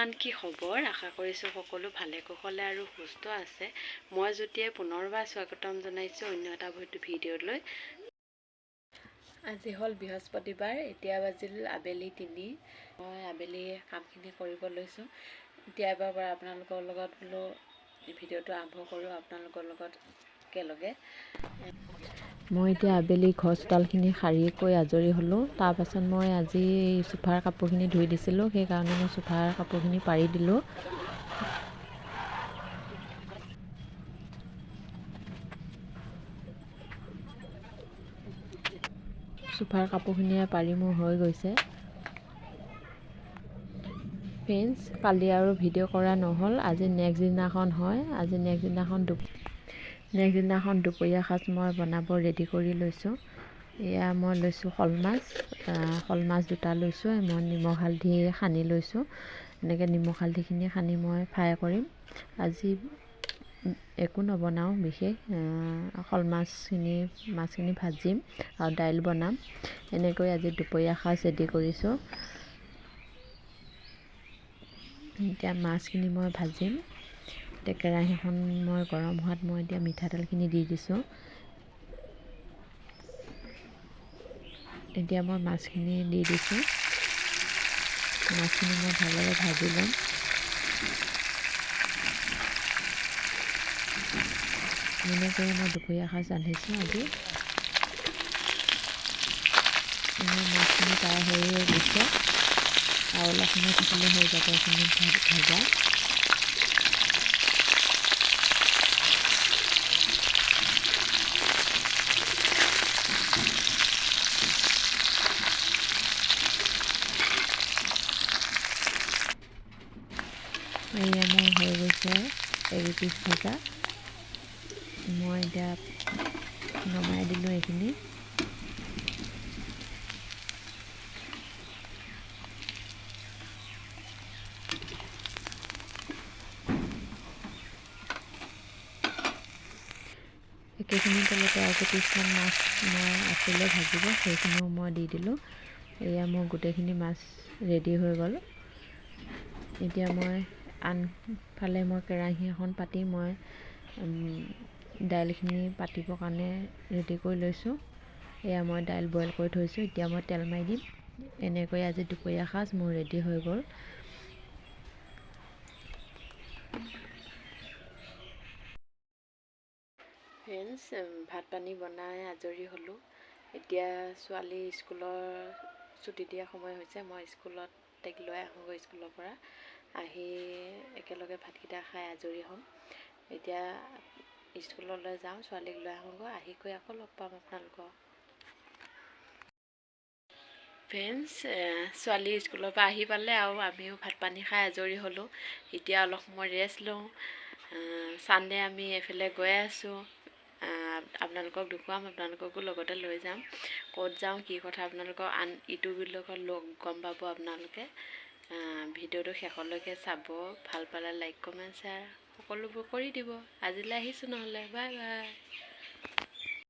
Everyone, কি খবৰ? আশা কৰিছোঁ সকলো ভালে কুশলে আৰু সুস্থ আছে। মই জ্যোতিয়ে পুনৰবাৰ স্বাগতম জনাইছোঁ অন্য এটা ভিডিঅ'লৈ। আজি হ'ল বৃহস্পতিবাৰ, এতিয়া বাজিল আবেলি 3। মই আবেলি কামখিনি কৰিব লৈছোঁ। এতিয়া এবাৰ পৰা আপোনালোকৰ লগত বোলো ভিডিঅ'টো আৰম্ভ কৰোঁ আপোনালোকৰ লগত একেলগে। মই এতিয়া আবেলি ঘৰ চোতালখিনি সাৰি আজৰি হ'লোঁ। তাৰপাছত মই আজি চোফাৰ কাপোৰখিনি ধুই দিছিলোঁ, সেইকাৰণে মই চোফাৰ কাপোৰখিনি পাৰি দিলোঁ। চোফাৰ কাপোৰখিনি পাৰি মোৰ হৈ গৈছে। ফ্ৰেণ্ডছ, কালি আৰু ভিডিঅ' কৰা নহ'ল। আজি নেক্সট দিনাখন হয়। আজি নেক্সট দিনাখন দুপৰীয়া সাজ মই বনাব ৰেডি কৰি লৈছোঁ। এয়া মই লৈছোঁ শ'ল মাছ 2টা লৈছোঁ। মই নিমখ হালধি সানি লৈছোঁ। এনেকৈ নিমখ হালধিখিনি সানি মই ফ্ৰাই কৰিম। আজি একো নবনাওঁ বিশেষ, মাছখিনি ভাজিম আৰু দাইল বনাম। এনেকৈ আজি দুপৰীয়া সাজ ৰেডি কৰিছোঁ। এতিয়া মাছখিনি মই ভাজিম। এতিয়া কেৰাহীখন মই গৰম হোৱাত মই এতিয়া মিঠাতেলখিনি দি দিছোঁ। এতিয়া মই মাছখিনি দি দিছোঁ। মাছখিনি মই ভালদৰে ভাজি ল'ম। এনেকৈ মই দুপৰীয়া সাজ ৰান্ধিছোঁ আজি। মাছখিনি প্ৰায় হৈয়ে গৈছে আৰু অলপ সময় থাকিলে হৈ যাব এইখিনি ভাজা। এয়া মোৰ হৈ গৈছে এপিচ ভাজা। মই এতিয়া নমাই দিলোঁ এইখিনি। একেখিনি তেলতে আৰু কেইপিচমান মাছ মই আছিলে ভাজিব, সেইখিনিও মই দি দিলোঁ। এয়া মোৰ গোটেইখিনি মাছ ৰেডি হৈ গ'ল। এতিয়া মই আনফালে মই কেৰাহী এখন পাতি মই দাইলখিনি পাতিবৰ কাৰণে ৰেডি কৰি লৈছোঁ। এয়া মই দাইল বইল কৰি থৈছোঁ। এতিয়া মই তেল মাৰি দিম। এনেকৈ আজি দুপৰীয়া সাজ মোৰ ৰেডি হৈ গ'ল। ফ্ৰেণ্ডছ, ভাত পানী বনাই আজৰি হ'লোঁ। এতিয়া ছোৱালী স্কুলৰ ছুটি দিয়া সময় হৈছে। মই স্কুলত তাইক লৈ আহোঁগৈ। স্কুলৰ পৰা আহি একেলগে ভাতকেইটা খাই আজৰি হ'ম। এতিয়া স্কুললৈ যাওঁ, ছোৱালীক লৈ আহোঁগৈ। আহি গৈ আকৌ লগ পাম আপোনালোকক। ফ্ৰেণ্ডছ, ছোৱালী স্কুলৰ পৰা আহি পালে আৰু আমিও ভাত পানী খাই আজৰি হ'লোঁ। এতিয়া অলপ সময় ৰেষ্ট লওঁ। ছানডে আমি এফালে গৈ আছোঁ। আপোনালোকক দেখুৱাম, আপোনালোককো লগতে লৈ যাম। ক'ত যাওঁ কি কথা আপোনালোকক ইটো ভিডিঅ'ত গম পাব আপোনালোকে। ভিডিঅ'টো শেষলৈকে চাব। ভাল পালে লাইক কমেণ্ট শ্বেয়াৰ সকলোবোৰ কৰি দিব। আজিলৈ আহিছোঁ নহ'লে, বাই বাই।